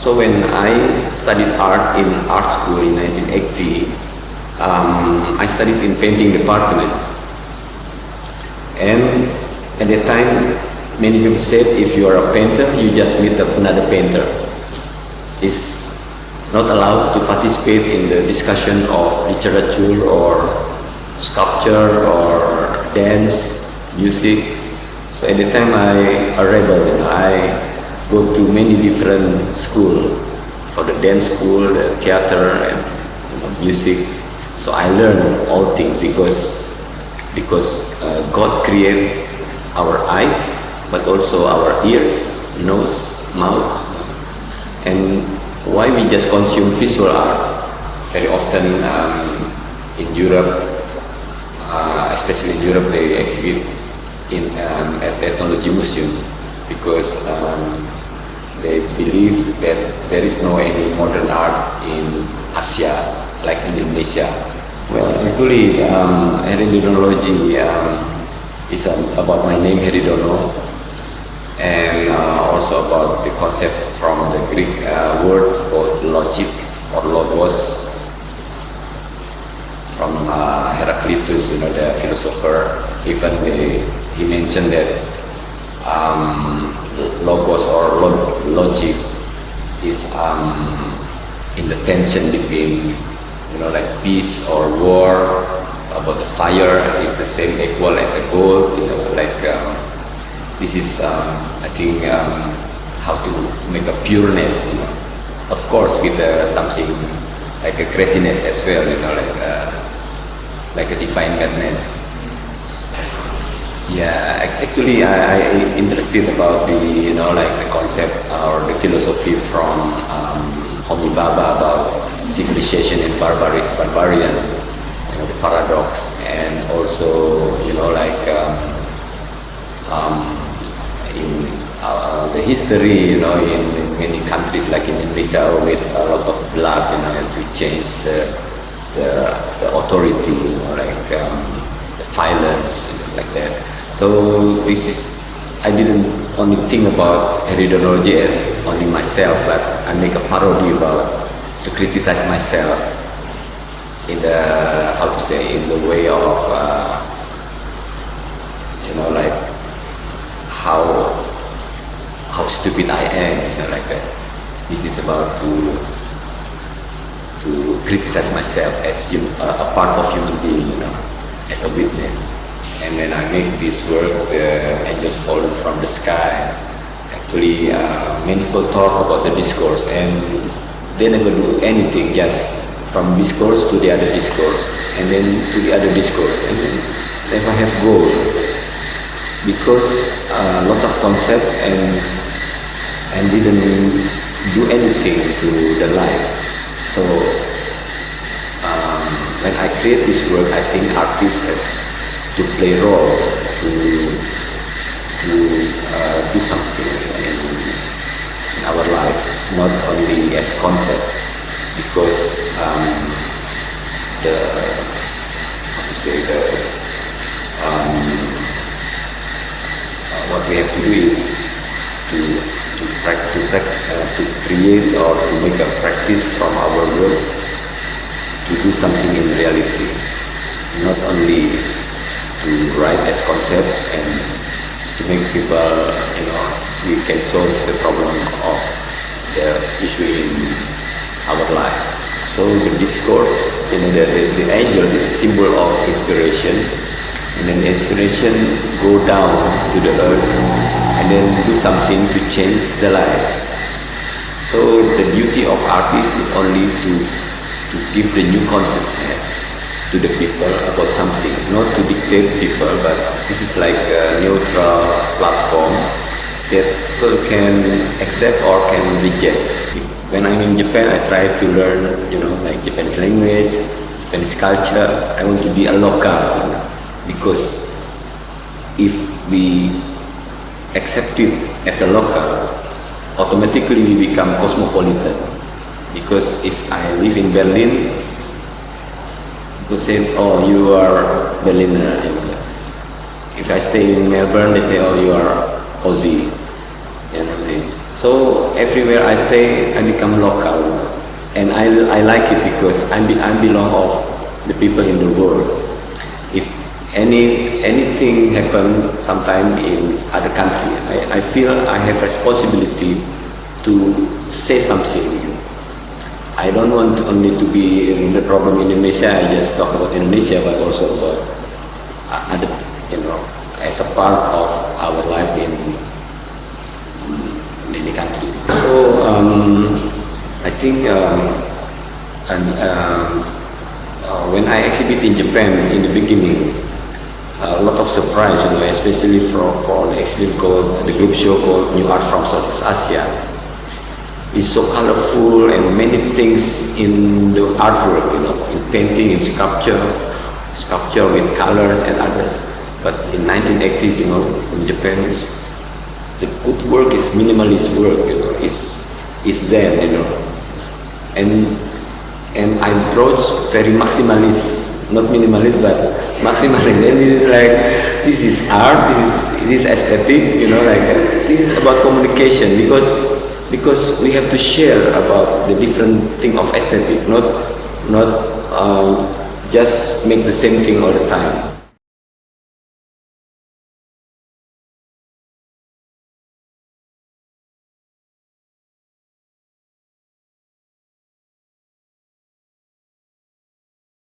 So when I studied art in art school in 1980, I studied in painting department. And at that time, many people said if you are a painter, you just meet another painter. Is not allowed to participate in the discussion of literature or sculpture or dance, music. So at the time I a rebel. I go to many different school for the dance school, the theater, and music. So I learn all things because God create our eyes, but also our ears, nose, mouth, and why we just consume visual art very often in Europe, especially in Europe, they exhibit in at the Ethnology Museum because they believe that there is no any modern art in Asia like in Indonesia. Well, actually, Heridonology is about my name Heridono, and also about the concept from the Greek word called logic or logos from Heraclitus, the philosopher. Even he mentioned that logos or logic is in the tension between like peace or war. About the fire is the same equal as a gold. This is I think how to make a pureness. Of course with something like a craziness as well. Like a divine madness. Yeah, actually, I interested about the the concept or the philosophy from Homi Bhabha about civilization and barbarian, the paradox, and also in the history, in many countries like in Indonesia, always a lot of blood, to change the authority, the violence, like that. So this is, I didn't only think about Heridonology as only myself, but I make a parody about to criticize myself in the in the way of how stupid I am, like that. This is about to criticize myself as a part of human being, as a witness. And when I make this work, the angels fallen from the sky. Actually, many people talk about the discourse, and they never do anything. Just from discourse to the other discourse, and then to the other discourse, and then never have goal. Because a lot of concept and didn't do anything to the life. So when I create this work, I think artist has to play role to do something in our life, not only as concept, because what we have to do is to create or to make a practice from our work to do something in reality, not only to write as concept and to make people, we can solve the problem of the issue in our life. So the discourse, the angel is a symbol of inspiration, and then the inspiration go down to the earth and then do something to change the life. So the duty of artists is only to give the new consciousness to the people about something, not to dictate people, but this is like a neutral platform that people can accept or can reject. When I'm in Japan, I try to learn, like Japanese language, Japanese culture. I want to be a local, because if we accept it as a local, automatically we become cosmopolitan. Because if I live in Berlin, people say, "Oh, you are Berliner." If I stay in Melbourne, they say, "Oh, you are Aussie." So everywhere I stay, I become local, and I like it because I belong of the people in the world. If anything happen sometime in other country, I feel I have responsibility to say something. I don't want only to be in the problem in Indonesia. I just talk about Indonesia, but also about other, as a part of our life in many countries. So I think when I exhibit in Japan in the beginning, a lot of surprise, especially for the exhibit called the group show called New Art from Southeast Asia. It's so colorful and many things in the artwork, in painting, in sculpture with colors and others. But in 1980s, in Japan, the good work is minimalist work, is Zen, and I brought very maximalist, not minimalist, but maximalist. And this is art, this is aesthetic, this is about communication because we have to share about the different thing of aesthetic, not just make the same thing all the time.